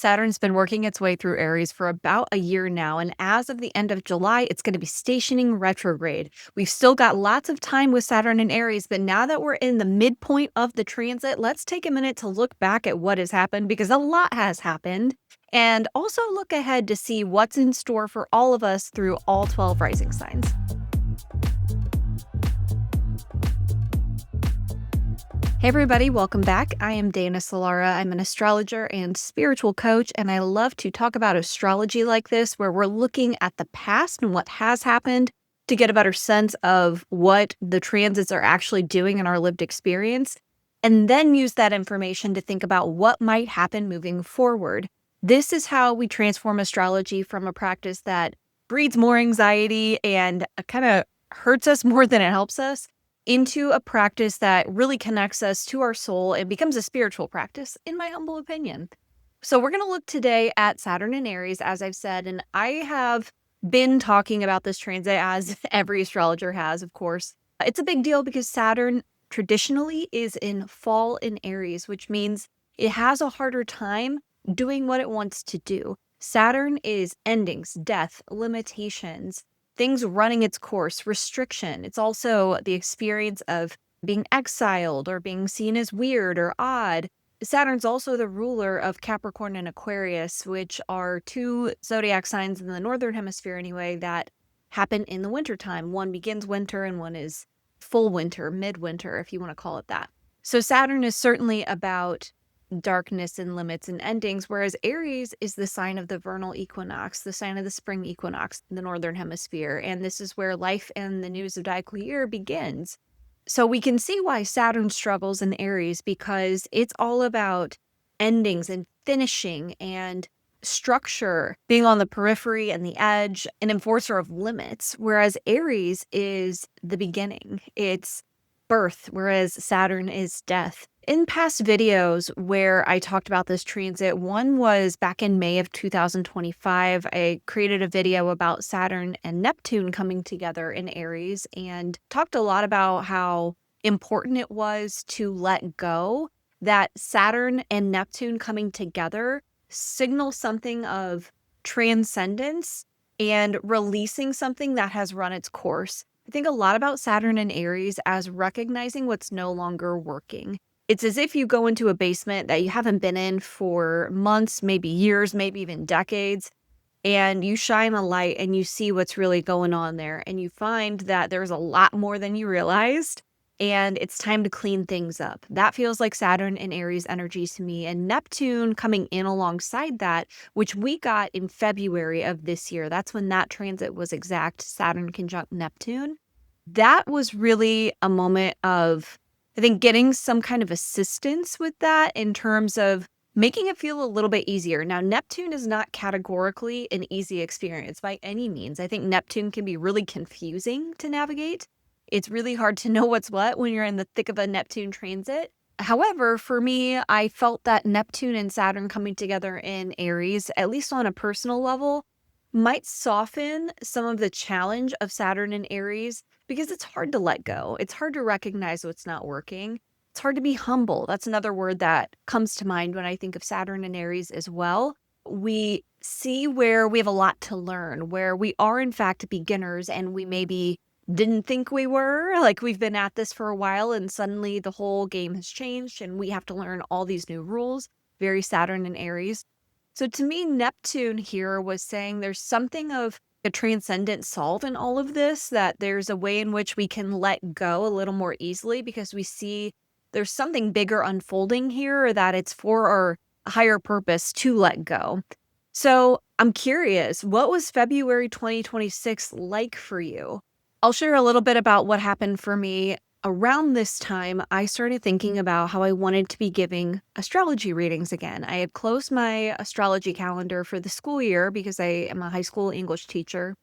Saturn's been working its way through Aries for about a year now, and as of the end of July, it's going to be stationing retrograde. We've still got lots of time with Saturn in Aries, but now that we're in the midpoint of the transit, let's take a minute to look back at what has happened because a lot has happened, and also look ahead to see what's in store for all of us through all 12 rising signs. Hey everybody, welcome back. I am Dana Solara. I'm an astrologer and spiritual coach, and I love to talk about astrology like this, where we're looking at the past and what has happened to get a better sense of what the transits are actually doing in our lived experience, and then use that information to think about what might happen moving forward. This is how we transform astrology from a practice that breeds more anxiety and kind of hurts us more than it helps us into a practice that really connects us to our soul and becomes a spiritual practice, in my humble opinion. So we're going to look today at Saturn in Aries, as I've said, and I have been talking about this transit as every astrologer has, of course. It's a big deal because Saturn traditionally is in fall in Aries, which means it has a harder time doing what it wants to do. Saturn is endings, death, limitations, things running its course, restriction. It's also the experience of being exiled or being seen as weird or odd. Saturn's also the ruler of Capricorn and Aquarius, which are two zodiac signs in the northern hemisphere anyway that happen in the wintertime. One begins winter and one is full winter, midwinter, if you want to call it that. So Saturn is certainly about darkness and limits and endings, whereas Aries is the sign of the vernal equinox, the sign of the spring equinox in the northern hemisphere, and this is where life and the new zodiacal year begins. So we can see why Saturn struggles in Aries, because it's all about endings and finishing and structure, being on the periphery and the edge, an enforcer of limits, whereas Aries is the beginning. It's birth, whereas Saturn is death. In past videos where I talked about this transit, one was back in May of 2025. I created a video about Saturn and Neptune coming together in Aries and talked a lot about how important it was to let go, that Saturn and Neptune coming together signal something of transcendence and releasing something that has run its course. I think a lot about Saturn and Aries as recognizing what's no longer working. It's as if you go into a basement that you haven't been in for months, maybe years, maybe even decades, and you shine a light and you see what's really going on there. And you find that there's a lot more than you realized, and it's time to clean things up. That feels like Saturn and Aries energy to me. And Neptune coming in alongside that, which we got in February of this year. That's when that transit was exact, Saturn conjunct Neptune. That was really a moment of, I think, getting some kind of assistance with that in terms of making it feel a little bit easier. Now, Neptune is not categorically an easy experience by any means. I think Neptune can be really confusing to navigate. It's really hard to know what's what when you're in the thick of a Neptune transit. However, for me, I felt that Neptune and Saturn coming together in Aries, at least on a personal level, might soften some of the challenge of Saturn and Aries, because it's hard to let go. It's hard to recognize what's not working. It's hard to be humble. That's another word that comes to mind when I think of Saturn and Aries as well. We see where we have a lot to learn, where we are in fact beginners and we maybe didn't think we were, like we've been at this for a while and suddenly the whole game has changed and we have to learn all these new rules. Very Saturn and Aries. So to me, Neptune here was saying there's something of a transcendent solve in all of this, that there's a way in which we can let go a little more easily because we see there's something bigger unfolding here, or that it's for our higher purpose to let go. So I'm curious, what was February 2026 like for you? I'll share a little bit about what happened for me. Around this time, I started thinking about how I wanted to be giving astrology readings again. I had closed my astrology calendar for the school year because I am a high school English teacher,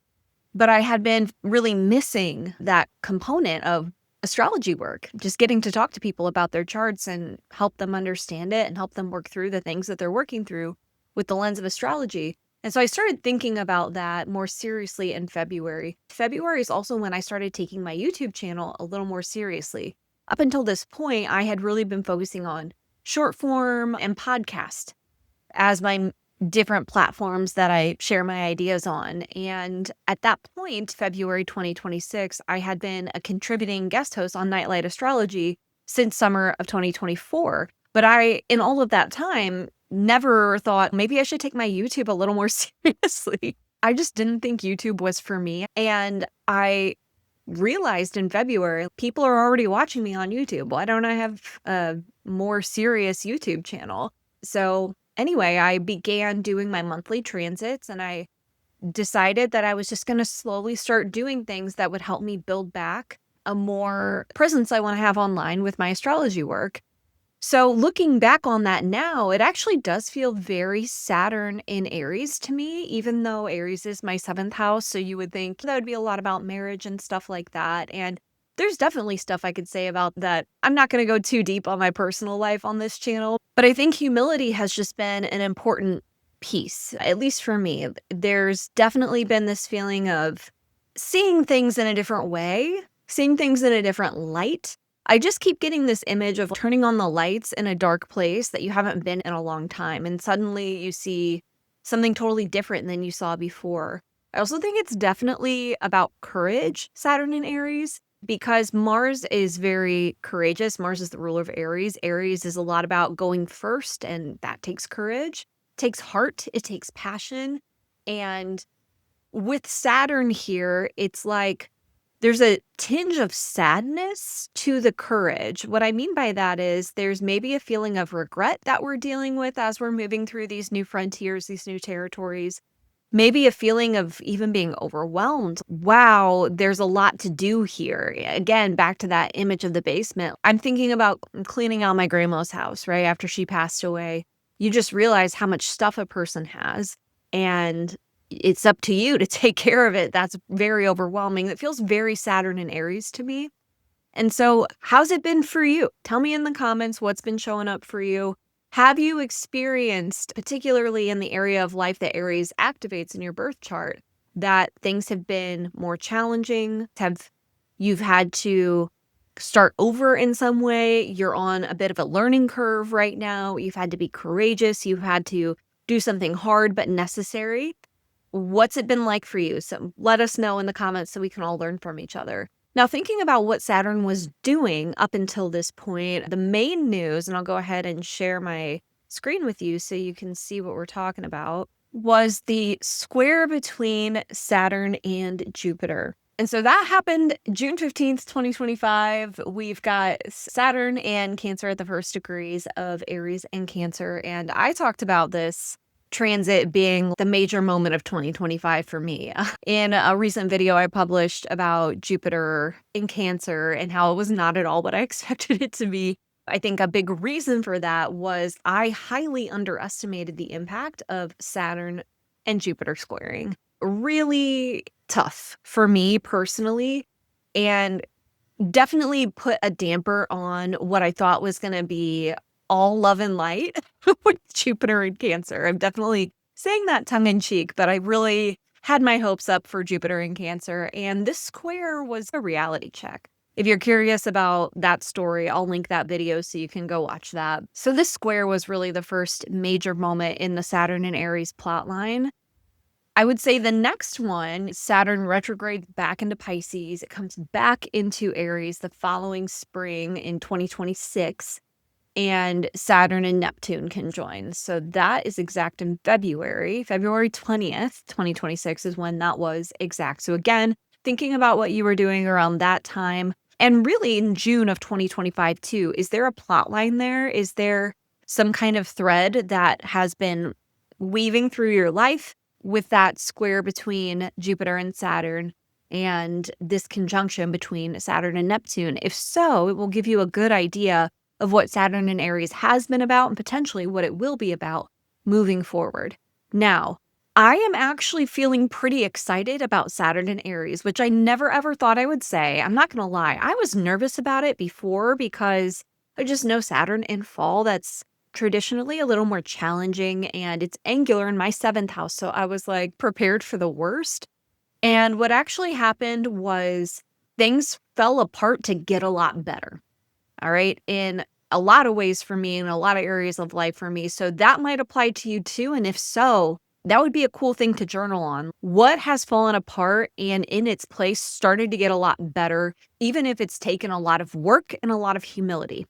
but I had been really missing that component of astrology work, just getting to talk to people about their charts and help them understand it and help them work through the things that they're working through with the lens of astrology. And so I started thinking about that more seriously in February. February is also when I started taking my YouTube channel a little more seriously. Up until this point, I had really been focusing on short form and podcast as my different platforms that I share my ideas on. And at that point, February 2026, I had been a contributing guest host on Nightlight Astrology since summer of 2024. But I, in all of that time, never thought maybe I should take my YouTube a little more seriously. I just didn't think YouTube was for me. And I realized in February, people are already watching me on YouTube. Why don't I have a more serious YouTube channel? So anyway, I began doing my monthly transits, and I decided that I was just going to slowly start doing things that would help me build back a more presence I want to have online with my astrology work. So looking back on that now, it actually does feel very Saturn in Aries to me, even though Aries is my 7th house. So you would think that would be a lot about marriage and stuff like that. And there's definitely stuff I could say about that. I'm not going to go too deep on my personal life on this channel, but I think humility has just been an important piece, at least for me. There's definitely been this feeling of seeing things in a different way, seeing things in a different light. I just keep getting this image of turning on the lights in a dark place that you haven't been in a long time, and suddenly you see something totally different than you saw before. I also think it's definitely about courage, Saturn in Aries, because Mars is very courageous. Mars is the ruler of Aries. Aries is a lot about going first, and that takes courage, it takes heart, it takes passion. And with Saturn here, it's like there's a tinge of sadness to the courage. What I mean by that is there's maybe a feeling of regret that we're dealing with as we're moving through these new frontiers, these new territories. Maybe a feeling of even being overwhelmed. Wow, there's a lot to do here. Again, back to that image of the basement. I'm thinking about cleaning out my grandma's house, right? After she passed away. You just realize how much stuff a person has, and it's up to you to take care of it. That's very overwhelming. It feels very Saturn and Aries to me. And so, how's it been for you? Tell me in the comments what's been showing up for you. Have you experienced, particularly in the area of life that Aries activates in your birth chart, that things have been more challenging? You've had to start over in some way? You're on a bit of a learning curve right now. You've had to be courageous. You've had to do something hard but necessary. What's it been like for you? So let us know in the comments so we can all learn from each other. Now, thinking about what Saturn was doing up until this point, the main news, and I'll go ahead and share my screen with you so you can see what we're talking about, was the square between Saturn and Jupiter. And so that happened June 15th, 2025. We've got Saturn and Cancer at the first degrees of Aries and Cancer. And I talked about this transit being the major moment of 2025 for me. In a recent video I published about Jupiter in Cancer and how it was not at all what I expected it to be. I think a big reason for that was I highly underestimated the impact of Saturn and Jupiter squaring. Really tough for me personally, and definitely put a damper on what I thought was going to be all love and light with Jupiter and Cancer. I'm definitely saying that tongue in cheek, but I really had my hopes up for Jupiter and Cancer, and this square was a reality check. If you're curious about that story, I'll link that video so you can go watch that. So this square was really the first major moment in the Saturn and Aries plotline. I would say the next one, Saturn retrogrades back into Pisces. It comes back into Aries the following spring in 2026. And Saturn and Neptune can join. So that is exact in February. February 20th, 2026 is when that was exact. So again, thinking about what you were doing around that time, and really in June of 2025 too, is there a plot line there? Is there some kind of thread that has been weaving through your life with that square between Jupiter and Saturn and this conjunction between Saturn and Neptune? If so, it will give you a good idea of what Saturn in Aries has been about and potentially what it will be about moving forward. Now, I am actually feeling pretty excited about Saturn in Aries, which I never ever thought I would say. I'm not going to lie. I was nervous about it before because I just know Saturn in fall, that's traditionally a little more challenging, and it's angular in my 7th house. So I was like prepared for the worst. And what actually happened was things fell apart to get a lot better. All right. In a lot of ways for me in a lot of areas of life for me. So that might apply to you too. And if so, that would be a cool thing to journal on. What has fallen apart and in its place started to get a lot better, even if it's taken a lot of work and a lot of humility?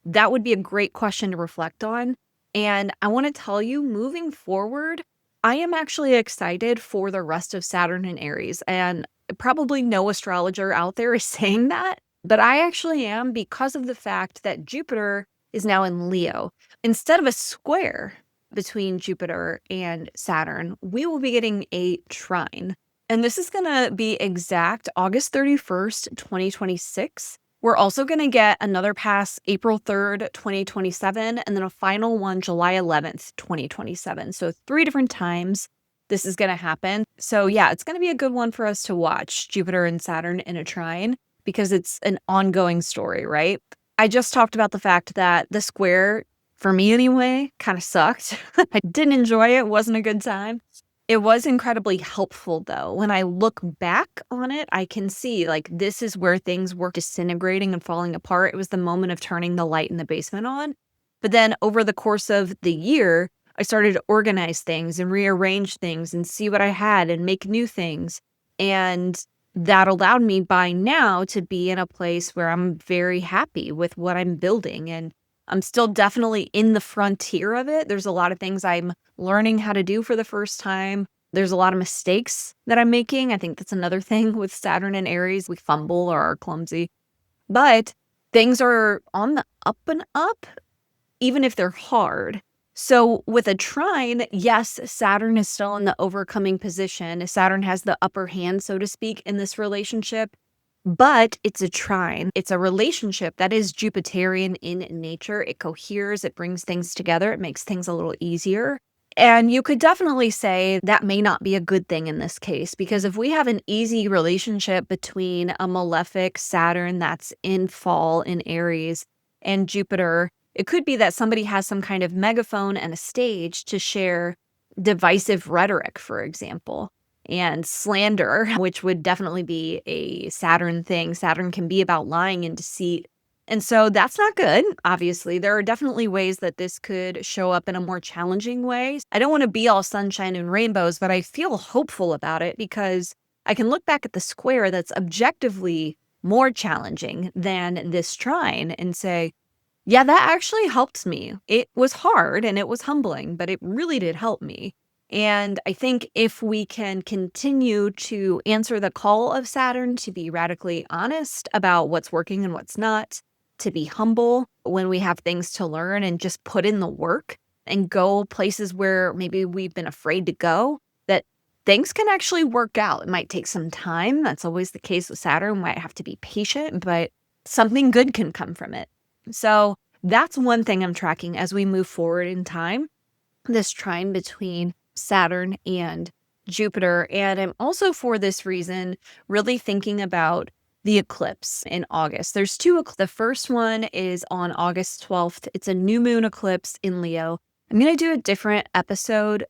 That would be a great question to reflect on. And I want to tell you, moving forward, I am actually excited for the rest of Saturn and Aries. And probably no astrologer out there is saying that, but I actually am, because of the fact that Jupiter is now in Leo. Instead of a square between Jupiter and Saturn, we will be getting a trine. And this is going to be exact August 31st, 2026. We're also going to get another pass April 3rd, 2027, and then a final one July 11th, 2027. So 3 different times this is going to happen. So yeah, it's going to be a good one for us to watch, Jupiter and Saturn in a trine, because it's an ongoing story, right? I just talked about the fact that the square, for me anyway, kind of sucked. I didn't enjoy it. Wasn't a good time. It was incredibly helpful, though. When I look back on it, I can see, like, this is where things were disintegrating and falling apart. It was the moment of turning the light in the basement on. But then over the course of the year, I started to organize things and rearrange things and see what I had and make new things. And that allowed me by now to be in a place where I'm very happy with what I'm building. And I'm still definitely in the frontier of it. There's a lot of things I'm learning how to do for the first time. There's a lot of mistakes that I'm making. I think that's another thing with Saturn and Aries. We fumble or are clumsy. But things are on the up and up, even if they're hard. So with a trine, yes, Saturn is still in the overcoming position. Saturn has the upper hand, so to speak, in this relationship. But it's a trine. It's a relationship that is Jupiterian in nature. It coheres, it brings things together, it makes things a little easier. And you could definitely say that may not be a good thing in this case, because if we have an easy relationship between a malefic Saturn that's in fall in Aries and Jupiter, it could be that somebody has some kind of megaphone and a stage to share divisive rhetoric, for example, and slander, which would definitely be a Saturn thing. Saturn can be about lying and deceit. And so that's not good, obviously. There are definitely ways that this could show up in a more challenging way. I don't want to be all sunshine and rainbows, but I feel hopeful about it because I can look back at the square that's objectively more challenging than this trine and say, yeah, that actually helped me. It was hard and it was humbling, but it really did help me. And I think if we can continue to answer the call of Saturn to be radically honest about what's working and what's not, to be humble when we have things to learn and just put in the work and go places where maybe we've been afraid to go, that things can actually work out. It might take some time. That's always the case with Saturn. We might have to be patient, but something good can come from it. So that's one thing I'm tracking as we move forward in time, this trine between Saturn and Jupiter. And I'm also, for this reason, really thinking about the eclipse in August. There's 2. The first one is on August 12th. It's a new moon eclipse in Leo. I'm going to do a different episode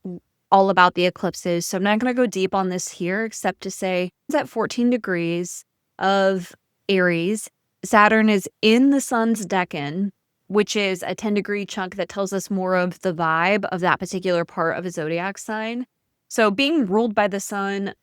all about the eclipses. So I'm not going to go deep on this here, except to say it's at 14 degrees of Aries. Saturn is in the sun's decan, which is a 10-degree chunk that tells us more of the vibe of that particular part of a zodiac sign. So being ruled by the sun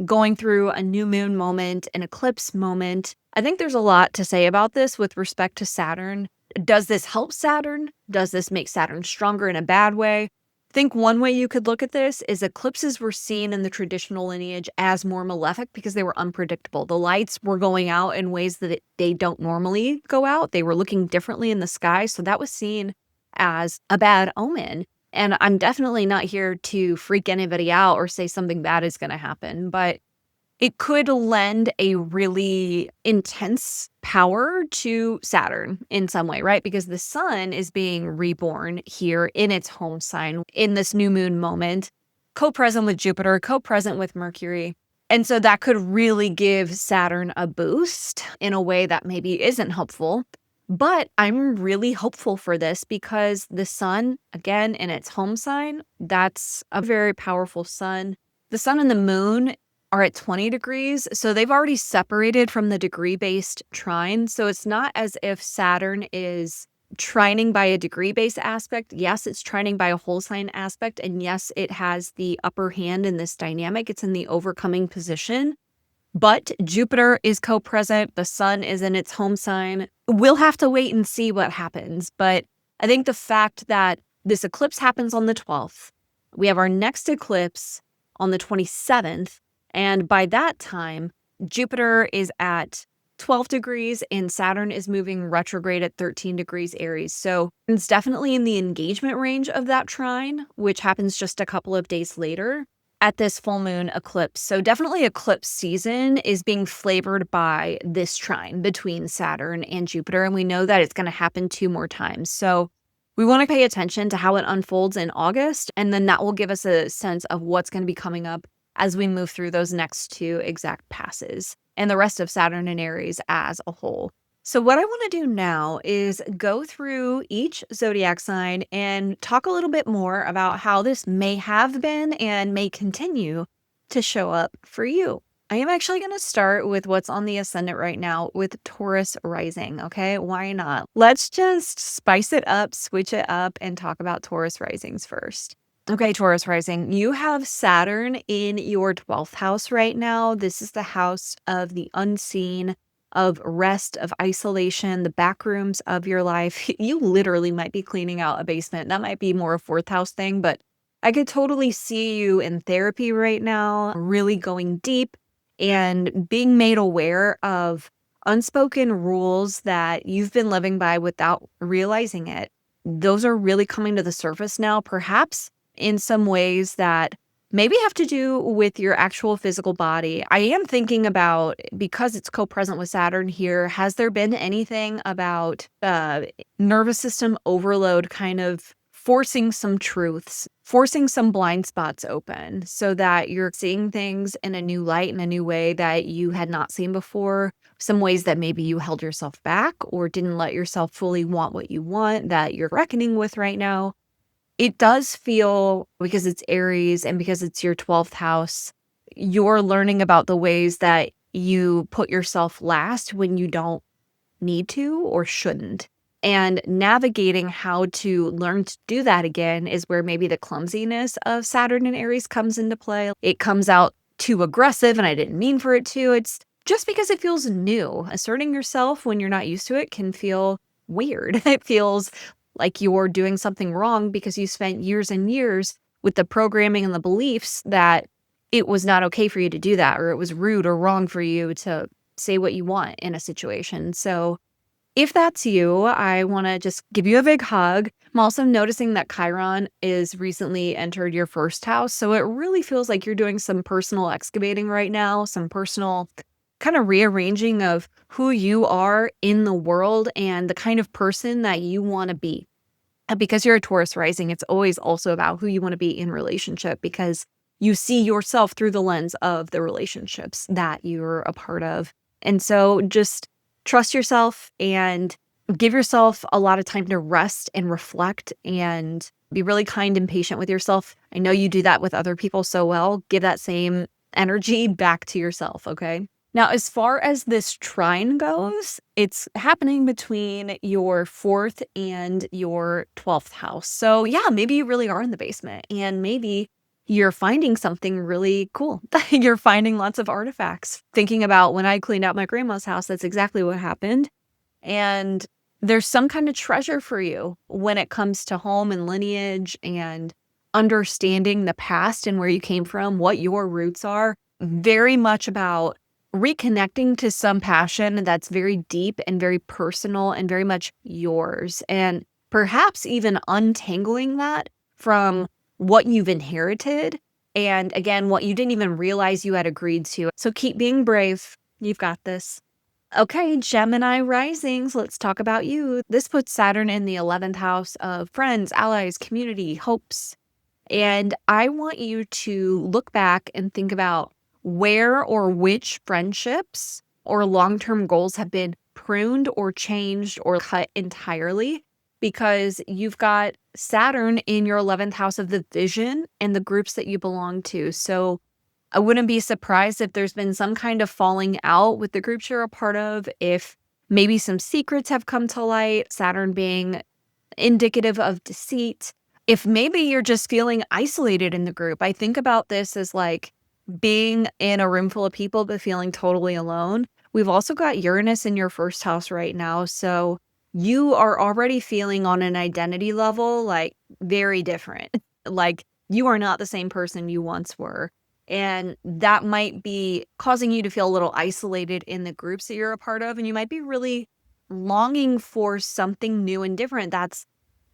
going through a new moon moment, an eclipse moment, I think there's a lot to say about this with respect to Saturn. Does this help Saturn? Does this make Saturn stronger in a bad way? I think one way you could look at this is eclipses were seen in the traditional lineage as more malefic because they were unpredictable. The lights were going out in ways that they don't normally go out. They were looking differently in the sky. So that was seen as a bad omen. And I'm definitely not here to freak anybody out or say something bad is going to happen, but it could lend a really intense power to Saturn in some way, right? Because the sun is being reborn here in its home sign in this new moon moment, co-present with Jupiter, co-present with Mercury. And so that could really give Saturn a boost in a way that maybe isn't helpful. But I'm really hopeful for this because the sun, again, in its home sign, that's a very powerful sun. The sun and the moon are at 20 degrees. So they've already separated from the degree-based trine. So it's not as if Saturn is trining by a degree-based aspect. Yes, it's trining by a whole sign aspect. And yes, it has the upper hand in this dynamic. It's in the overcoming position. But Jupiter is co-present. The sun is in its home sign. We'll have to wait and see what happens. But I think the fact that this eclipse happens on the 12th, we have our next eclipse on the 27th. And by that time, Jupiter is at 12 degrees and Saturn is moving retrograde at 13 degrees Aries. So it's definitely in the engagement range of that trine, which happens just a couple of days later at this full moon eclipse. So definitely eclipse season is being flavored by this trine between Saturn and Jupiter. And we know that it's going to happen 2 more times. So we want to pay attention to how it unfolds in August. And then that will give us a sense of what's going to be coming up as we move through those next 2 exact passes and the rest of Saturn and Aries as a whole. So what I want to do now is go through each zodiac sign and talk a little bit more about how this may have been and may continue to show up for you. I am actually going to start with what's on the ascendant right now with Taurus Rising, okay? Why not? Let's just spice it up, switch it up, and talk about Taurus Risings first. Okay, Taurus Rising, you have Saturn in your 12th house right now. This is the house of the unseen, of rest, of isolation, the back rooms of your life. You literally might be cleaning out a basement. That might be more a 4th house thing, but I could totally see you in therapy right now, really going deep and being made aware of unspoken rules that you've been living by without realizing it. Those are really coming to the surface now, perhaps in some ways that maybe have to do with your actual physical body. I am thinking about, because it's co-present with Saturn here, has there been anything about nervous system overload kind of forcing some truths, forcing some blind spots open so that you're seeing things in a new light, in a new way that you had not seen before, some ways that maybe you held yourself back or didn't let yourself fully want what you want that you're reckoning with right now. It does feel, because it's Aries and because it's your 12th house, you're learning about the ways that you put yourself last when you don't need to or shouldn't. And navigating how to learn to do that again is where maybe the clumsiness of Saturn and Aries comes into play. It comes out too aggressive, and I didn't mean for it to. It's just because it feels new. Asserting yourself when you're not used to it can feel weird. It feels like you're doing something wrong because you spent years and years with the programming and the beliefs that it was not okay for you to do that, or it was rude or wrong for you to say what you want in a situation. So if that's you, I want to just give you a big hug. I'm also noticing that Chiron is recently entered your 1st house. So it really feels like you're doing some personal excavating right now, some personal kind of rearranging of who you are in the world and the kind of person that you want to be. And because you're a Taurus rising, it's always also about who you want to be in relationship, because you see yourself through the lens of the relationships that you're a part of. And so just trust yourself and give yourself a lot of time to rest and reflect and be really kind and patient with yourself. I know you do that with other people so well. Give that same energy back to yourself, okay? Now, as far as this trine goes, it's happening between your 4th and your 12th house. So yeah, maybe you really are in the basement, and maybe you're finding something really cool. You're finding lots of artifacts. Thinking about when I cleaned out my grandma's house, that's exactly what happened. And there's some kind of treasure for you when it comes to home and lineage and understanding the past and where you came from, what your roots are. Very much about reconnecting to some passion that's very deep and very personal and very much yours. And perhaps even untangling that from what you've inherited, and again, what you didn't even realize you had agreed to. So keep being brave. You've got this. Okay, Gemini risings, let's talk about you. This puts Saturn in the 11th house of friends, allies, community, hopes. And I want you to look back and think about where or which friendships or long-term goals have been pruned or changed or cut entirely, because you've got Saturn in your 11th house of the vision and the groups that you belong to. So I wouldn't be surprised if there's been some kind of falling out with the groups you're a part of, if maybe some secrets have come to light, Saturn being indicative of deceit. If maybe you're just feeling isolated in the group, I think about this as like being in a room full of people but feeling totally alone. We've also got Uranus in your first house right now. So you are already feeling on an identity level like very different. Like you are not the same person you once were. And that might be causing you to feel a little isolated in the groups that you're a part of. And you might be really longing for something new and different that's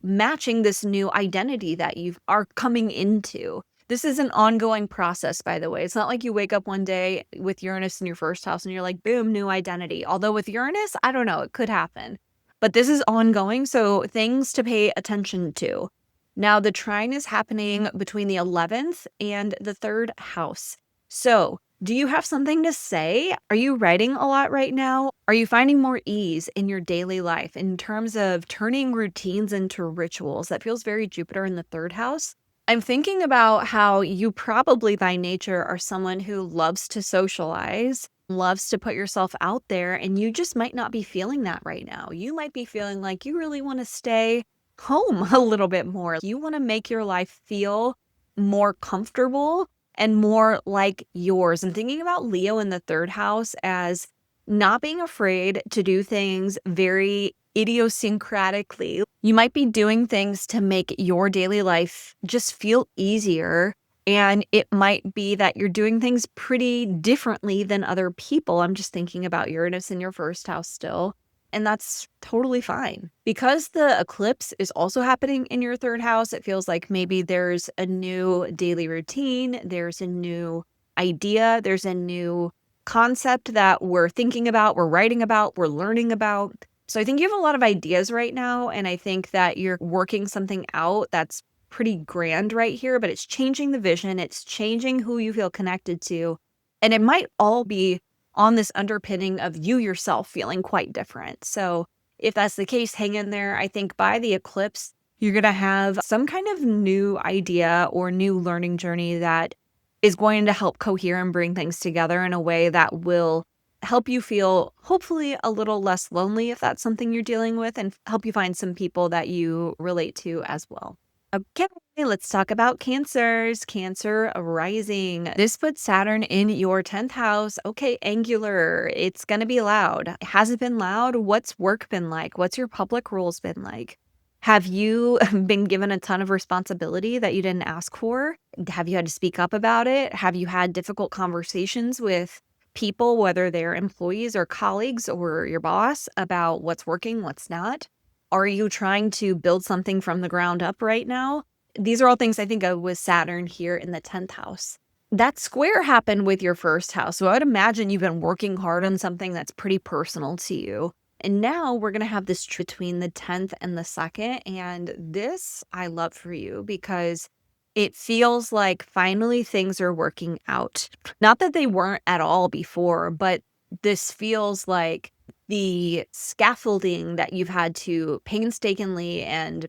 matching this new identity that you are coming into. This is an ongoing process, by the way. It's not like you wake up one day with Uranus in your first house and you're like, boom, new identity. Although with Uranus, I don't know, it could happen. But this is ongoing, so things to pay attention to. Now, the trine is happening between the 11th and the 3rd house. So, do you have something to say? Are you writing a lot right now? Are you finding more ease in your daily life in terms of turning routines into rituals? That feels very Jupiter in the 3rd house. I'm thinking about how you probably by nature are someone who loves to socialize, loves to put yourself out there, and you just might not be feeling that right now. You might be feeling like you really want to stay home a little bit more. You want to make your life feel more comfortable and more like yours. I'm thinking about Leo in the 3rd house as not being afraid to do things very idiosyncratically. You might be doing things to make your daily life just feel easier. And it might be that you're doing things pretty differently than other people. I'm just thinking about Uranus in your first house still. And that's totally fine. Because the eclipse is also happening in your 3rd house, it feels like maybe there's a new daily routine, there's a new idea, there's a new concept that we're thinking about, we're writing about, we're learning about. So I think you have a lot of ideas right now, and I think that you're working something out that's pretty grand right here, but it's changing the vision, it's changing who you feel connected to, and it might all be on this underpinning of you yourself feeling quite different. So if that's the case, hang in there. I think by the eclipse, you're going to have some kind of new idea or new learning journey that is going to help cohere and bring things together in a way that will help you feel hopefully a little less lonely if that's something you're dealing with, and help you find some people that you relate to as well. Okay, let's talk about Cancers. Cancer rising. This puts Saturn in your 10th house. Okay, angular. It's going to be loud. Has it been loud? What's work been like? What's your public roles been like? Have you been given a ton of responsibility that you didn't ask for? Have you had to speak up about it? Have you had difficult conversations with people, whether they're employees or colleagues or your boss, about what's working, what's not? Are you trying to build something from the ground up right now? These are all things I think of with Saturn here in the 10th house. That square happened with your first house. So I would imagine you've been working hard on something that's pretty personal to you. And now we're going to have this between the 10th and the 2nd. And this I love for you because it feels like finally things are working out. Not that they weren't at all before, but this feels like the scaffolding that you've had to painstakingly and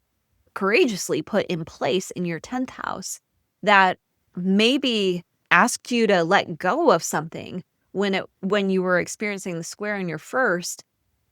courageously put in place in your 10th house that maybe asked you to let go of something when you were experiencing the square in your first.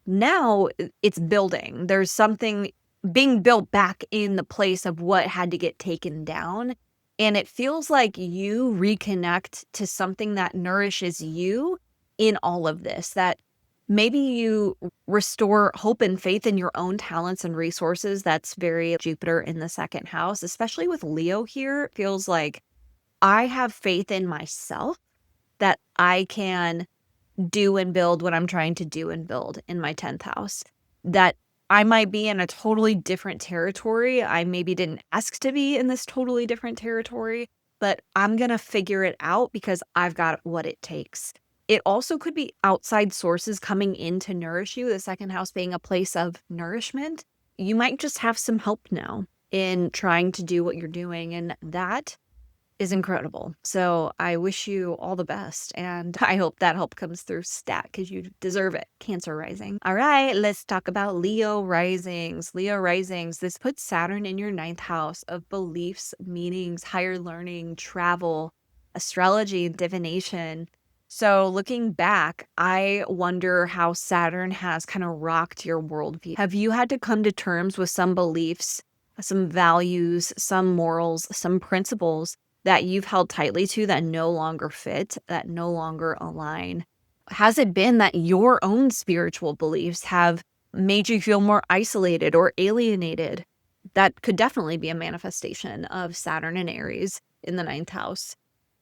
Now it's building. There's something being built back in the place of what had to get taken down. And it feels like you reconnect to something that nourishes you in all of this, that maybe you restore hope and faith in your own talents and resources. That's very Jupiter in the 2nd house, especially with Leo here. It feels like I have faith in myself that I can do and build what I'm trying to do and build in my 10th house. That I might be in a totally different territory. I maybe didn't ask to be in this totally different territory, but I'm going to figure it out because I've got what it takes. It also could be outside sources coming in to nourish you, the 2nd house being a place of nourishment. You might just have some help now in trying to do what you're doing, and that is incredible. So I wish you all the best, and I hope that help comes through stat because you deserve it, Cancer Rising. All right, let's talk about Leo Risings. Leo Risings, this puts Saturn in your 9th house of beliefs, meanings, higher learning, travel. astrology and divination. So looking back, I wonder how Saturn has kind of rocked your worldview. Have you had to come to terms with some beliefs, some values, some morals, some principles that you've held tightly to that no longer fit, that no longer align? Has it been that your own spiritual beliefs have made you feel more isolated or alienated? That could definitely be a manifestation of Saturn and Aries in the ninth house.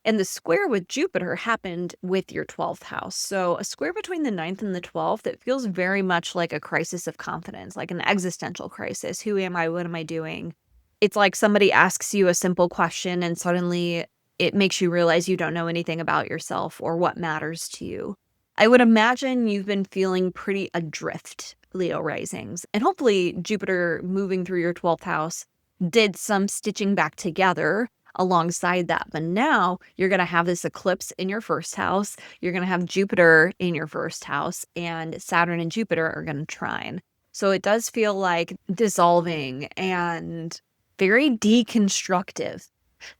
And the square with Jupiter happened with your 12th house. So a square between the ninth and the 12th, it feels very much like a crisis of confidence, like an existential crisis. Who am I? What am I doing? It's like somebody asks you a simple question and suddenly it makes you realize you don't know anything about yourself or what matters to you. I would imagine you've been feeling pretty adrift, Leo risings, and hopefully Jupiter moving through your 12th house did some stitching back together alongside that. But now you're going to have this eclipse in your first house. You're going to have Jupiter in your first house, and Saturn and Jupiter are going to trine. So it does feel like dissolving and very deconstructive.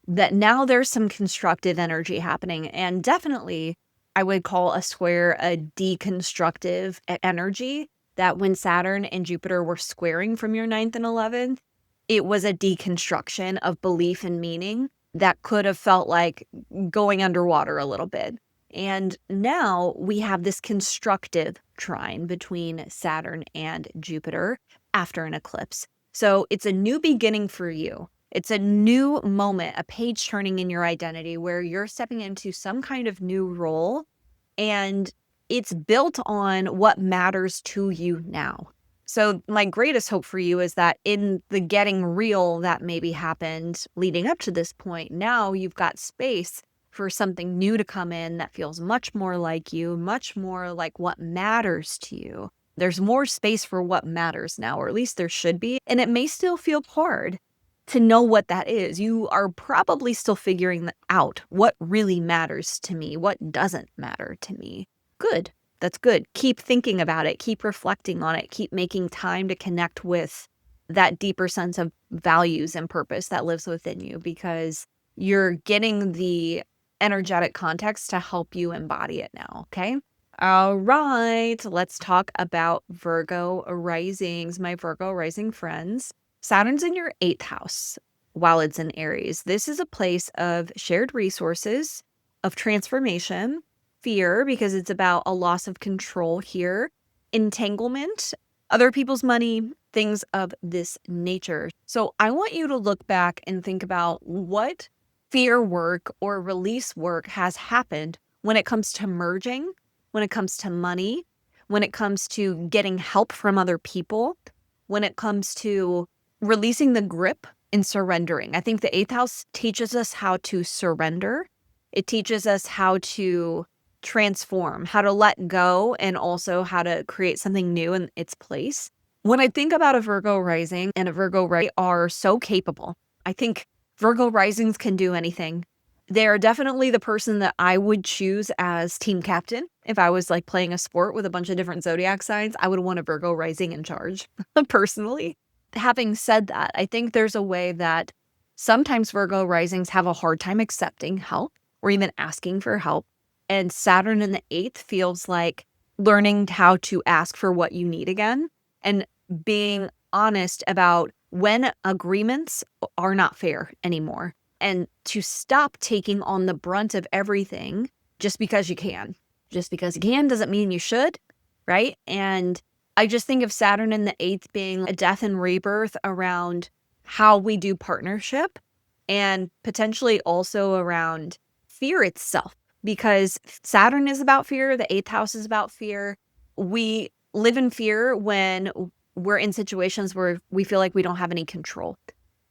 That now there's some constructive energy happening, and definitely I would call a square a deconstructive energy. That when Saturn and Jupiter were squaring from your ninth and 11th, it was a deconstruction of belief and meaning that could have felt like going underwater a little bit. And now we have this constructive trine between Saturn and Jupiter after an eclipse. So it's a new beginning for you. It's a new moment, a page turning in your identity where you're stepping into some kind of new role, and it's built on what matters to you now. So my greatest hope for you is that in the getting real that maybe happened leading up to this point, now you've got space for something new to come in that feels much more like you, much more like what matters to you. There's more space for what matters now, or at least there should be. And it may still feel hard to know what that is. You are probably still figuring out what really matters to me, what doesn't matter to me. Good. That's good. Keep thinking about it. Keep reflecting on it. Keep making time to connect with that deeper sense of values and purpose that lives within you, because you're getting the energetic context to help you embody it now. Okay. All right. Let's talk about Virgo risings, my Virgo rising friends. Saturn's in your 8th house while it's in Aries. This is a place of shared resources, of transformation, fear, because it's about a loss of control here, entanglement, other people's money, things of this nature. So I want you to look back and think about what fear work or release work has happened when it comes to merging, when it comes to money, when it comes to getting help from other people, when it comes to releasing the grip and surrendering. I think the 8th house teaches us how to surrender. It teaches us how to transform, how to let go, and also how to create something new in its place. When I think about a Virgo rising and a Virgo rising are so capable. I think Virgo risings can do anything. They're definitely the person that I would choose as team captain. If I was like playing a sport with a bunch of different zodiac signs, I would want a Virgo rising in charge personally. Having said that, I think there's a way that sometimes Virgo risings have a hard time accepting help or even asking for help. And Saturn in the 8th feels like learning how to ask for what you need again and being honest about when agreements are not fair anymore, and to stop taking on the brunt of everything just because you can. Just because you can doesn't mean you should, right? And I just think of Saturn in the 8th being a death and rebirth around how we do partnership, and potentially also around fear itself, because Saturn is about fear. The 8th house is about fear. We live in fear when we're in situations where we feel like we don't have any control.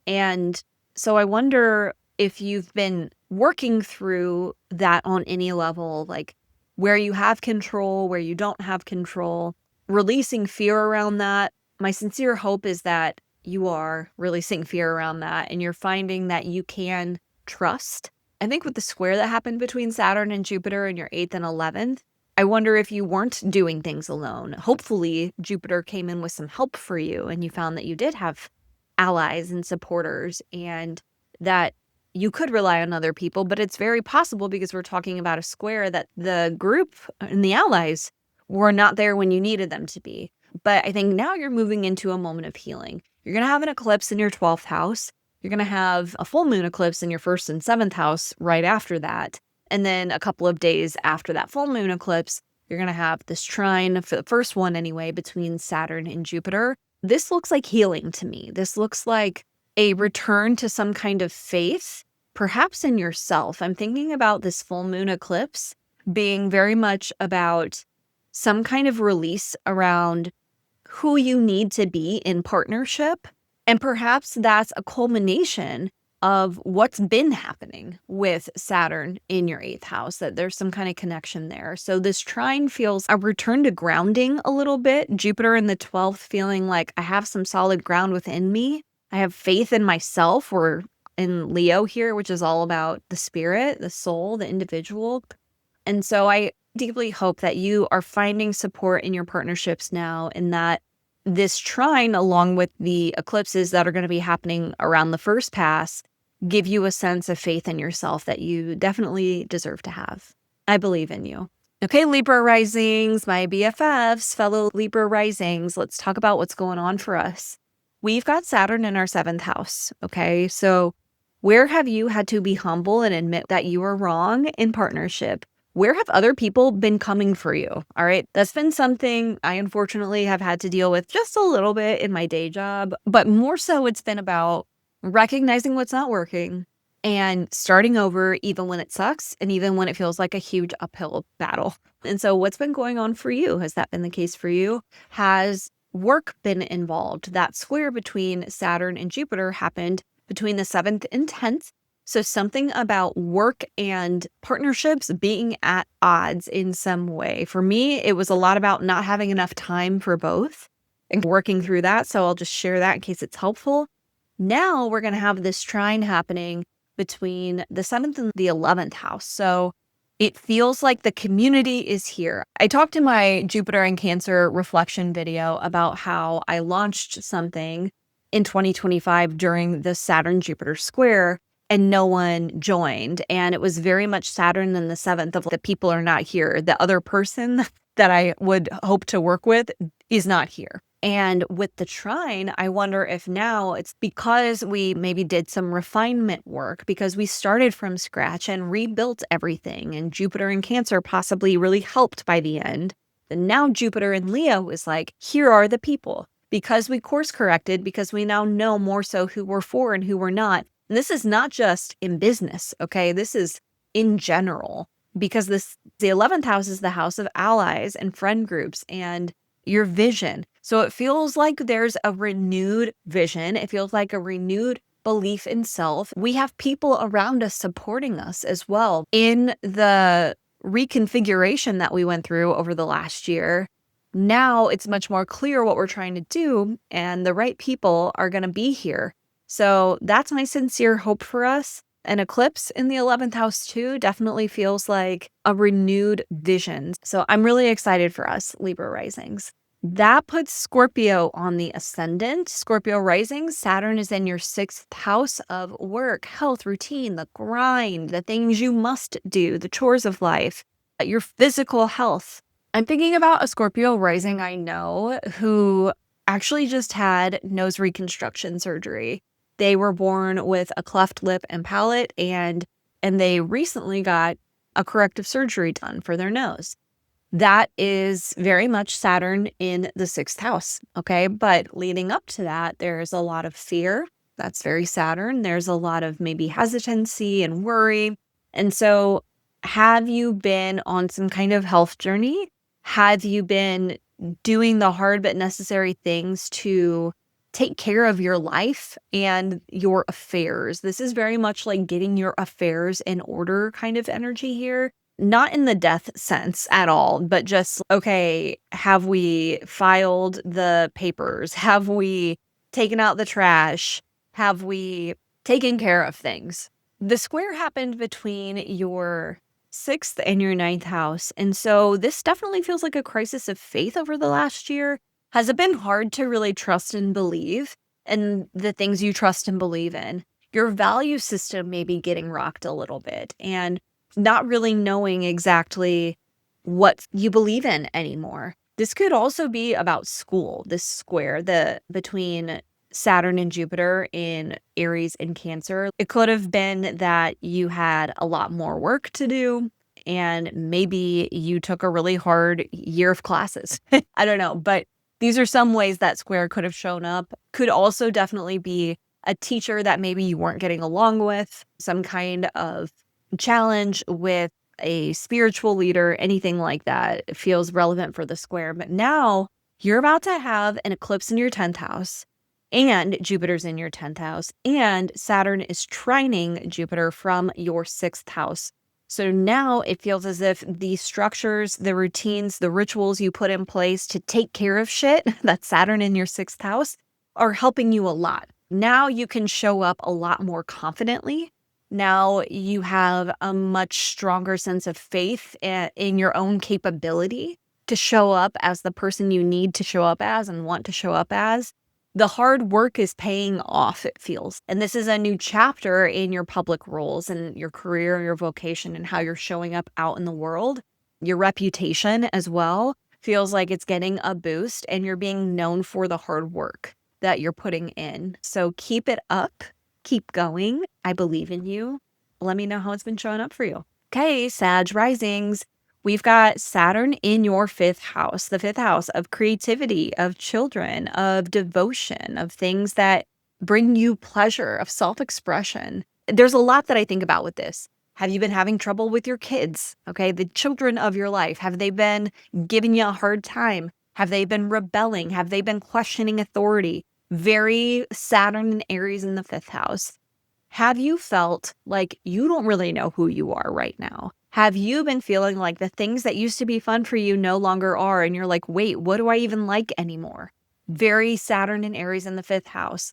And so I wonder if you've been working through that on any level, like where you have control, where you don't have control, releasing fear around that. My sincere hope is that you are releasing fear around that and you're finding that you can trust. I think with the square that happened between Saturn and Jupiter in your 8th and 11th, I wonder if you weren't doing things alone. Hopefully, Jupiter came in with some help for you and you found that you did have allies and supporters, and that you could rely on other people, but it's very possible because we're talking about a square that the group and the allies were not there when you needed them to be. But I think now you're moving into a moment of healing. You're going to have an eclipse in your 12th house. You're going to have a full moon eclipse in your 1st and 7th house right after that. And then a couple of days after that full moon eclipse, you're going to have this trine, for the first one anyway, between Saturn and Jupiter. This looks like healing to me. This looks like a return to some kind of faith, perhaps in yourself. I'm thinking about this full moon eclipse being very much about some kind of release around who you need to be in partnership. And perhaps that's a culmination of what's been happening with Saturn in your 8th house, that there's some kind of connection there. So this trine feels a return to grounding a little bit. Jupiter in the 12th feeling like I have some solid ground within me. I have faith in myself. We're in Leo here, which is all about the spirit, the soul, the individual. And so I deeply hope that you are finding support in your partnerships now, and that this trine, along with the eclipses that are going to be happening around the first pass, give you a sense of faith in yourself that you definitely deserve to have. I believe in you. Okay, Libra Risings, my BFFs, fellow Libra Risings, let's talk about what's going on for us. We've got Saturn in our 7th house, okay? So where have you had to be humble and admit that you were wrong in partnership? Where have other people been coming for you? All right. That's been something I unfortunately have had to deal with just a little bit in my day job, but more so it's been about recognizing what's not working and starting over even when it sucks and even when it feels like a huge uphill battle. And so what's been going on for you? Has that been the case for you? Has work been involved? That square between Saturn and Jupiter happened between the 7th and 10th. So something about work and partnerships being at odds in some way. For me, it was a lot about not having enough time for both and working through that. So I'll just share that in case it's helpful. Now we're going to have this trine happening between the 7th and the 11th house. So it feels like the community is here. I talked in my Jupiter and Cancer reflection video about how I launched something in 2025 during the Saturn-Jupiter square, and no one joined. And it was very much Saturn in the 7th of the people are not here. The other person that I would hope to work with is not here. And with the trine, I wonder if now it's because we maybe did some refinement work, because we started from scratch and rebuilt everything. And Jupiter in Cancer possibly really helped by the end. And now Jupiter in Leo is like, here are the people. Because we course corrected, because we now know more so who we're for and who we're not. And this is not just in business, okay? This is in general, because the 11th house is the house of allies and friend groups and your vision. So it feels like there's a renewed vision. It feels like a renewed belief in self. We have people around us supporting us as well in the reconfiguration that we went through over the last year. Now it's much more clear what we're trying to do, and the right people are going to be here. So that's my sincere hope for us. An eclipse in the 11th house too definitely feels like a renewed vision. So I'm really excited for us, Libra Risings. That puts Scorpio on the ascendant. Scorpio Rising, Saturn is in your 6th house of work, health, routine, the grind, the things you must do, the chores of life, your physical health. I'm thinking about a Scorpio Rising I know who actually just had nose reconstruction surgery. They were born with a cleft lip and palate, and they recently got a corrective surgery done for their nose. That is very much Saturn in the 6th house, okay? But leading up to that, there's a lot of fear. That's very Saturn. There's a lot of maybe hesitancy and worry. And so have you been on some kind of health journey? Have you been doing the hard but necessary things to take care of your life and your affairs? This is very much like getting your affairs in order kind of energy here. Not in the death sense at all, but just, okay, have we filed the papers? Have we taken out the trash? Have we taken care of things? The square happened between your 6th and your 9th house. And so this definitely feels like a crisis of faith over the last year. Has it been hard to really trust and believe in the things you trust and believe in? your value system may be getting rocked a little bit and not really knowing exactly what you believe in anymore. This could also be about school, this square between Saturn and Jupiter in Aries and Cancer. It could have been that you had a lot more work to do and maybe you took a really hard year of classes. I don't know, but these are some ways that square could have shown up. Could also definitely be a teacher that maybe you weren't getting along with, some kind of challenge with a spiritual leader, anything like that. It feels relevant for the square. But now you're about to have an eclipse in your 10th house, and Jupiter's in your 10th house, and Saturn is trining Jupiter from your 6th house. So now it feels as if the structures, the routines, the rituals you put in place to take care of shit, that's Saturn in your 6th house, are helping you a lot. Now you can show up a lot more confidently. Now you have a much stronger sense of faith in your own capability to show up as the person you need to show up as and want to show up as. The hard work is paying off, it feels. And this is a new chapter in your public roles and your career, your vocation, and how you're showing up out in the world. Your reputation as well feels like it's getting a boost and you're being known for the hard work that you're putting in. So keep it up. Keep going. I believe in you. Let me know how it's been showing up for you. Okay, Sag Risings. We've got Saturn in your 5th house, the 5th house of creativity, of children, of devotion, of things that bring you pleasure, of self-expression. There's a lot that I think about with this. Have you been having trouble with your kids? Okay, the children of your life. Have they been giving you a hard time? Have they been rebelling? Have they been questioning authority? Very Saturn and Aries in the 5th house. Have you felt like you don't really know who you are right now? Have you been feeling like the things that used to be fun for you no longer are? And you're like, wait, what do I even like anymore? Very Saturn and Aries in the 5th house.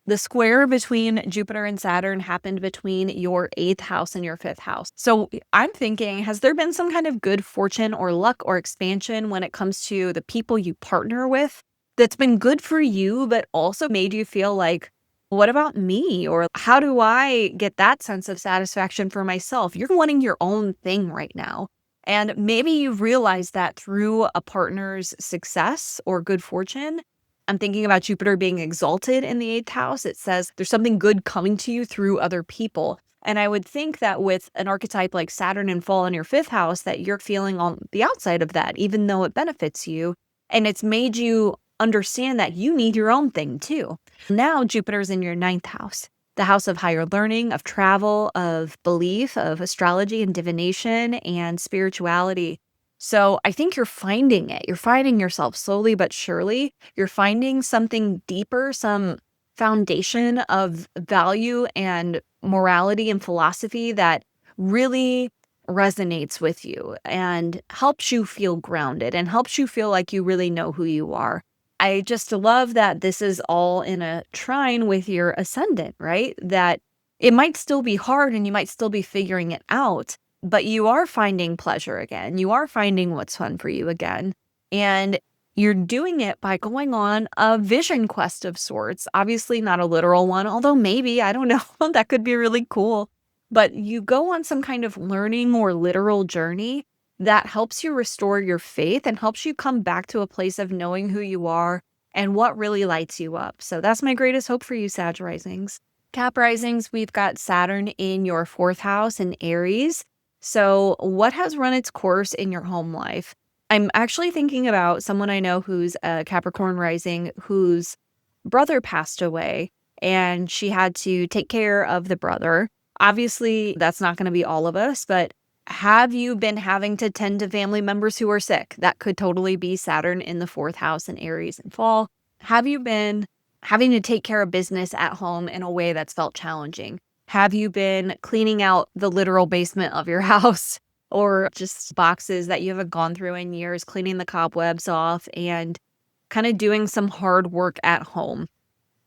The square between Jupiter and Saturn happened between your 8th house and your 5th house. So I'm thinking, has there been some kind of good fortune or luck or expansion when it comes to the people you partner with that's been good for you, but also made you feel like, what about me? Or how do I get that sense of satisfaction for myself? You're wanting your own thing right now. And maybe you realize that through a partner's success or good fortune. I'm thinking about Jupiter being exalted in the 8th house. It says there's something good coming to you through other people. And I would think that with an archetype like Saturn and fall in your 5th house, that you're feeling on the outside of that, even though it benefits you. And it's made you understand that you need your own thing too. Now Jupiter's in your 9th house, the house of higher learning, of travel, of belief, of astrology and divination and spirituality. So I think you're finding it. You're finding yourself slowly but surely. You're finding something deeper, some foundation of value and morality and philosophy that really resonates with you and helps you feel grounded and helps you feel like you really know who you are. I just love that this is all in a trine with your ascendant, right? That it might still be hard and you might still be figuring it out, but you are finding pleasure again. You are finding what's fun for you again. And you're doing it by going on a vision quest of sorts. Obviously not a literal one, although maybe, I don't know, that could be really cool. But you go on some kind of learning or literal journey that helps you restore your faith and helps you come back to a place of knowing who you are and what really lights you up. So that's my greatest hope for you, Sag Risings. Cap Risings, we've got Saturn in your 4th house in Aries. So what has run its course in your home life? I'm actually thinking about someone I know who's a Capricorn Rising whose brother passed away and she had to take care of the brother. Obviously, that's not going to be all of us, but have you been having to tend to family members who are sick? That could totally be Saturn in the 4th house in Aries and fall. Have you been having to take care of business at home in a way that's felt challenging? Have you been cleaning out the literal basement of your house or just boxes that you haven't gone through in years, cleaning the cobwebs off and kind of doing some hard work at home?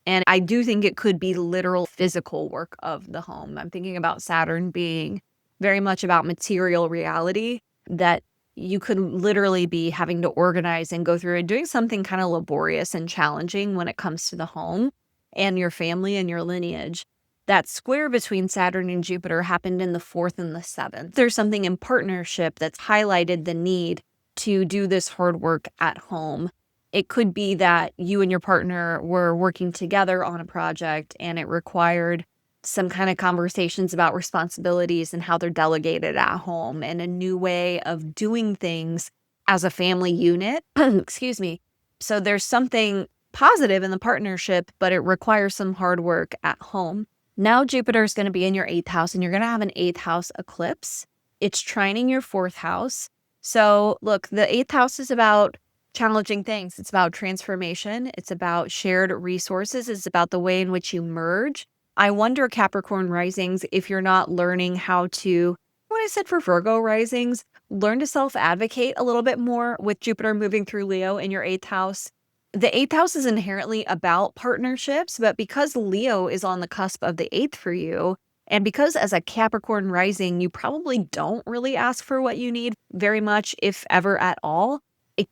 And I do think it could be literal physical work of the home. I'm thinking about Saturn being very much about material reality, that you could literally be having to organize and go through and doing something kind of laborious and challenging when it comes to the home and your family and your lineage. that square between Saturn and Jupiter happened in the 4th and the 7th. There's something in partnership that's highlighted the need to do this hard work at home. It could be that you and your partner were working together on a project and it required some kind of conversations about responsibilities and how they're delegated at home and a new way of doing things as a family unit. Excuse me. So there's something positive in the partnership, but it requires some hard work at home. Now Jupiter is going to be in your 8th house and you're going to have an 8th house eclipse. It's trining your 4th house. So look, the 8th house is about challenging things. It's about transformation. It's about shared resources. It's about the way in which you merge. I wonder, Capricorn risings, if you're not learning how to, what I said for Virgo risings, learn to self-advocate a little bit more with Jupiter moving through Leo in your 8th house. The 8th house is inherently about partnerships, but because Leo is on the cusp of the 8th for you, and because as a Capricorn rising, you probably don't really ask for what you need very much, if ever at all,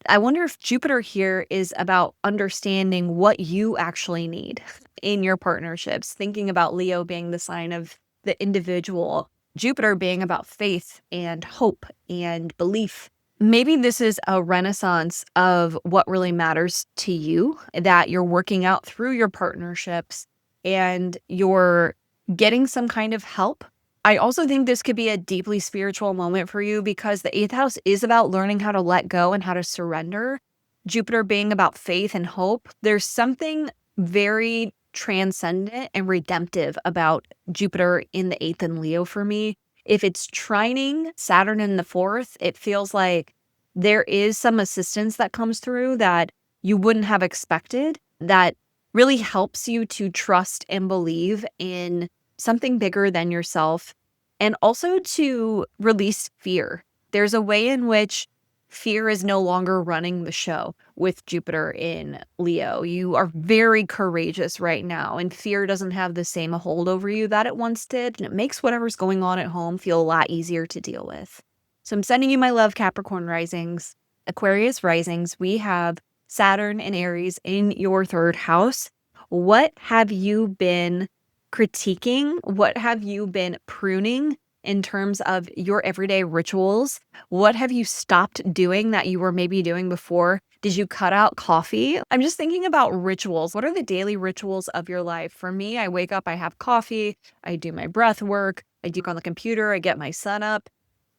I wonder if Jupiter here is about understanding what you actually need in your partnerships, thinking about Leo being the sign of the individual, Jupiter being about faith and hope and belief. Maybe this is a renaissance of what really matters to you that you're working out through your partnerships and you're getting some kind of help. I also think this could be a deeply spiritual moment for you because the 8th house is about learning how to let go and how to surrender. Jupiter being about faith and hope. There's something very transcendent and redemptive about Jupiter in the 8th and Leo for me. If it's trining Saturn in the 4th, it feels like there is some assistance that comes through that you wouldn't have expected that really helps you to trust and believe in something bigger than yourself and also to release fear. There's a way in which fear is no longer running the show with Jupiter in Leo. You are very courageous right now, and fear doesn't have the same hold over you that it once did, and it makes whatever's going on at home feel a lot easier to deal with. So I'm sending you my love, Capricorn risings. Aquarius risings, we have Saturn and Aries in your 3rd house. What have you been critiquing? What have you been pruning in terms of your everyday rituals? What have you stopped doing that you were maybe doing before? Did you cut out coffee? I'm just thinking about rituals. What are the daily rituals of your life? For me, I wake up, I have coffee, I do my breath work, I do on the computer, I get my son up.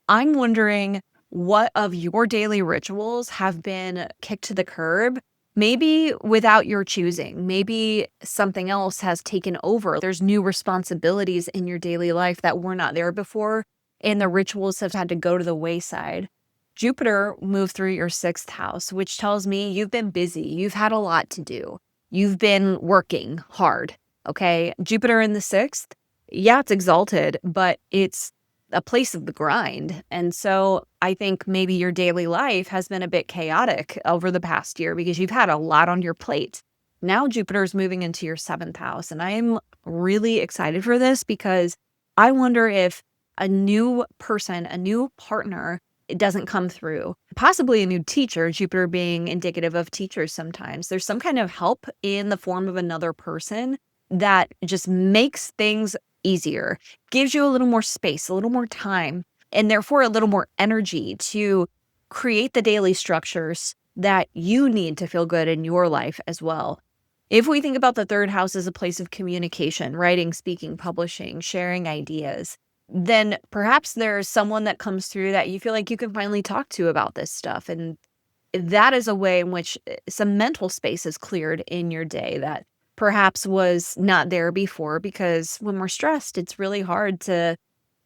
I'm wondering what of your daily rituals have been kicked to the curb, maybe without your choosing. Maybe something else has taken over. There's new responsibilities in your daily life that were not there before, and the rituals have had to go to the wayside. Jupiter moved through your 6th house, which tells me you've been busy. You've had a lot to do. You've been working hard, okay? Jupiter in the 6th, yeah, it's exalted, but it's a place of the grind. And so I think maybe your daily life has been a bit chaotic over the past year because you've had a lot on your plate. Now Jupiter is moving into your 7th house. And I'm really excited for this because I wonder if a new person, a new partner, it doesn't come through. Possibly a new teacher, Jupiter being indicative of teachers sometimes. There's some kind of help in the form of another person that just makes things easier, gives you a little more space, a little more time, and therefore a little more energy to create the daily structures that you need to feel good in your life as well. If we think about the 3rd house as a place of communication, writing, speaking, publishing, sharing ideas, then perhaps there's someone that comes through that you feel like you can finally talk to about this stuff. And that is a way in which some mental space is cleared in your day that perhaps was not there before, because when we're stressed, it's really hard to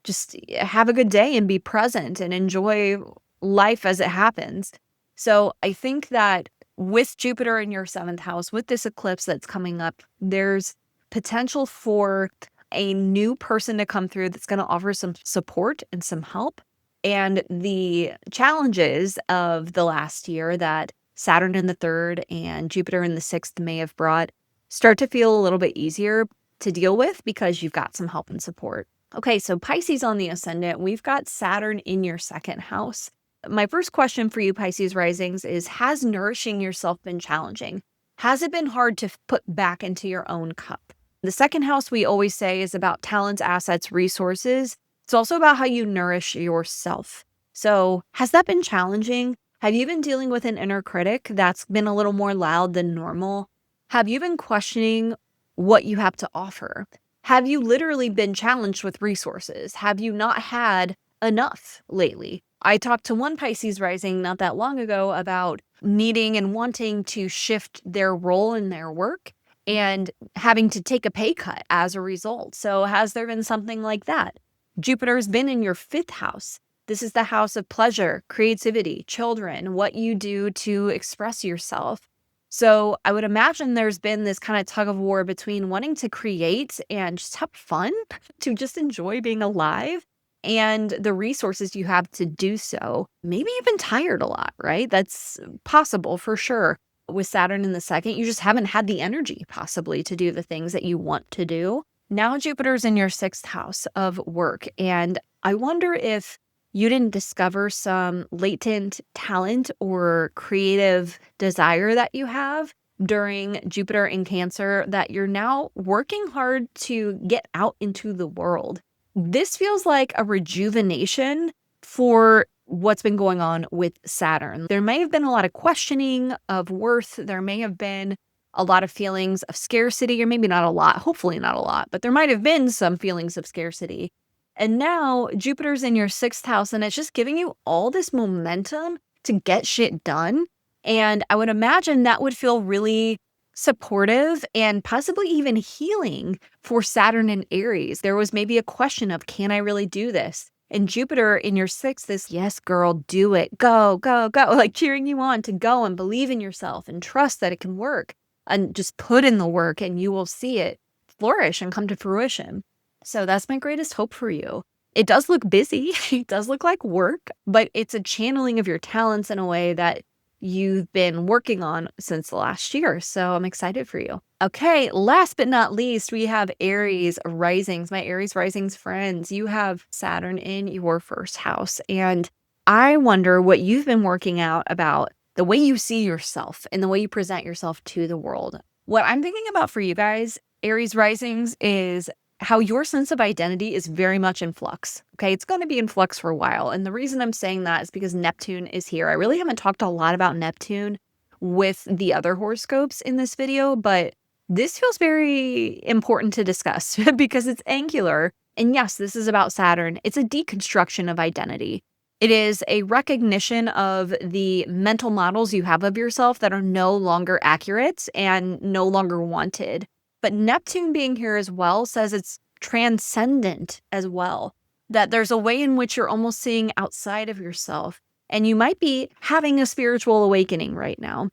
just have a good day and be present and enjoy life as it happens. So I think that with Jupiter in your 7th house, with this eclipse that's coming up, there's potential for a new person to come through that's going to offer some support and some help. And the challenges of the last year that Saturn in the 3rd and Jupiter in the 6th may have brought start to feel a little bit easier to deal with because you've got some help and support. Okay, so Pisces on the ascendant, we've got Saturn in your 2nd house. My first question for you, Pisces risings, is has nourishing yourself been challenging? Has it been hard to put back into your own cup? The second house, we always say, is about talents, assets, resources. It's also about how you nourish yourself. So has that been challenging? Have you been dealing with an inner critic that's been a little more loud than normal? Have you been questioning what you have to offer? Have you literally been challenged with resources? Have you not had enough lately? I talked to one Pisces rising not that long ago about needing and wanting to shift their role in their work and having to take a pay cut as a result. So has there been something like that? Jupiter's been in your fifth house. This is the house of pleasure, creativity, children, what you do to express yourself. So I would imagine there's been this kind of tug of war between wanting to create and just have fun, to just enjoy being alive, and the resources you have to do so. Maybe you've been tired a lot, right? That's possible for sure. With Saturn in the second, you just haven't had the energy possibly to do the things that you want to do. Now Jupiter's in your sixth house of work, and I wonder if you didn't discover some latent talent or creative desire that you have during Jupiter in Cancer that you're now working hard to get out into the world. This feels like a rejuvenation for what's been going on with Saturn. There may have been a lot of questioning of worth. There may have been a lot of feelings of scarcity, or maybe not a lot, hopefully not a lot, but there might have been some feelings of scarcity. And now Jupiter's in your sixth house, and it's just giving you all this momentum to get shit done. And I would imagine that would feel really supportive and possibly even healing for Saturn and Aries. There was maybe a question of, can I really do this? And Jupiter in your sixth is, yes, girl, do it. Go, go, go. Like cheering you on to go and believe in yourself and trust that it can work. And just put in the work and you will see it flourish and come to fruition. So that's my greatest hope for you. It does look busy. It does look like work, but it's a channeling of your talents in a way that you've been working on since the last year. So I'm excited for you. Okay, last but not least, we have Aries Risings. My Aries Risings friends, you have Saturn in your first house. And I wonder what you've been working out about the way you see yourself and the way you present yourself to the world. What I'm thinking about for you guys, Aries Risings, is how your sense of identity is very much in flux. Okay, it's going to be in flux for a while. And the reason I'm saying that is because Neptune is here. I really haven't talked a lot about Neptune with the other horoscopes in this video, but this feels very important to discuss because it's angular. And yes, this is about Saturn. It's a deconstruction of identity. It is a recognition of the mental models you have of yourself that are no longer accurate and no longer wanted. But Neptune being here as well says it's transcendent as well, that there's a way in which you're almost seeing outside of yourself, and you might be having a spiritual awakening right now.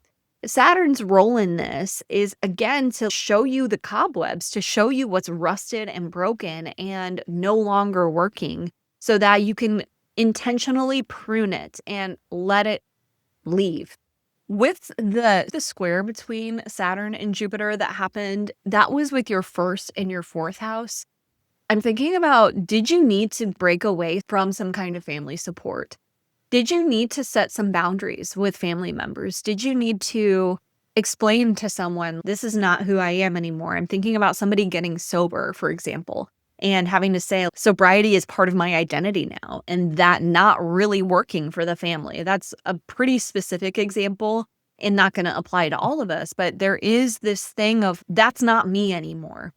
Saturn's role in this is, again, to show you the cobwebs, to show you what's rusted and broken and no longer working so that you can intentionally prune it and let it leave. With the square between Saturn and Jupiter that happened, that was with your first and your fourth house. I'm thinking about, did you need to break away from some kind of family support? Did you need to set some boundaries with family members? Did you need to explain to someone, this is not who I am anymore? I'm thinking about somebody getting sober, for example, and having to say sobriety is part of my identity now, and that not really working for the family. That's a pretty specific example and not going to apply to all of us, but there is this thing of that's not me anymore.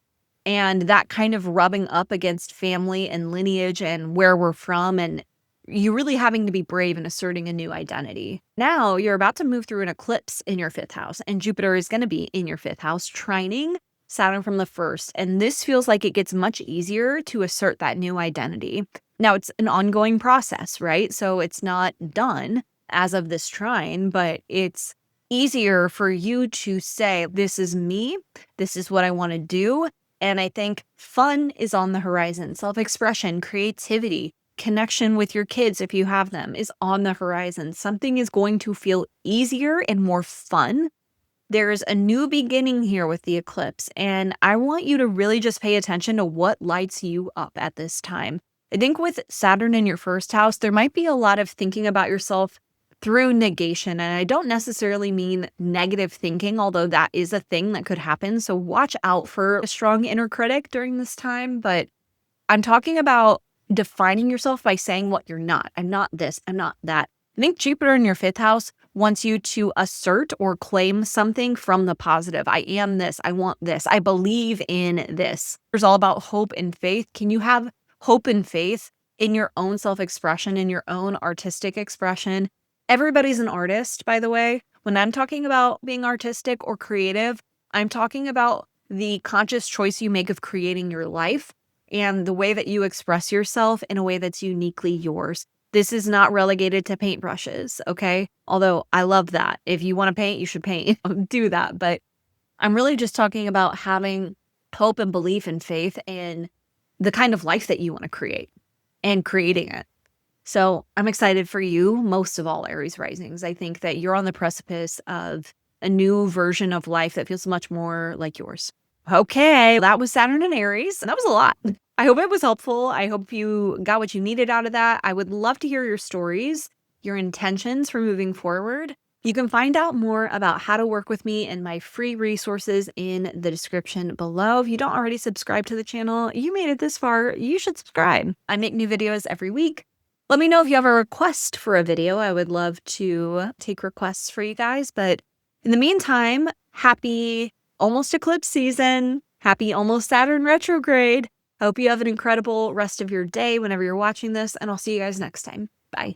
And that kind of rubbing up against family and lineage and where we're from, and you really having to be brave and asserting a new identity. Now you're about to move through an eclipse in your fifth house, and Jupiter is going to be in your fifth house, trining Saturn from the first. And this feels like it gets much easier to assert that new identity. Now it's an ongoing process, right? So it's not done as of this trine, but it's easier for you to say, this is me, this is what I want to do. And I think fun is on the horizon. Self-expression, creativity, connection with your kids, if you have them, is on the horizon. Something is going to feel easier and more fun. There's a new beginning here with the eclipse, and I want you to really just pay attention to what lights you up at this time. I think with Saturn in your first house, there might be a lot of thinking about yourself through negation. And I don't necessarily mean negative thinking, although that is a thing that could happen. So watch out for a strong inner critic during this time. But I'm talking about defining yourself by saying what you're not. I'm not this, I'm not that. I think Jupiter in your 5th house wants you to assert or claim something from the positive. I am this, I want this, I believe in this. It's all about hope and faith. Can you have hope and faith in your own self-expression, in your own artistic expression? Everybody's an artist, by the way. When I'm talking about being artistic or creative, I'm talking about the conscious choice you make of creating your life and the way that you express yourself in a way that's uniquely yours. This is not relegated to paintbrushes, okay? Although I love that. If you want to paint, you should paint. Do that. But I'm really just talking about having hope and belief and faith in the kind of life that you want to create and creating it. So I'm excited for you, most of all, Aries Risings. I think that you're on the precipice of a new version of life that feels much more like yours. Okay, that was Saturn and Aries, and that was a lot. I hope it was helpful. I hope you got what you needed out of that. I would love to hear your stories, your intentions for moving forward. You can find out more about how to work with me and my free resources in the description below. If you don't already subscribe to the channel, you made it this far, you should subscribe. I make new videos every week. Let me know if you have a request for a video. I would love to take requests for you guys. But in the meantime, happy almost eclipse season. Happy almost Saturn retrograde. Hope you have an incredible rest of your day whenever you're watching this, and I'll see you guys next time. Bye.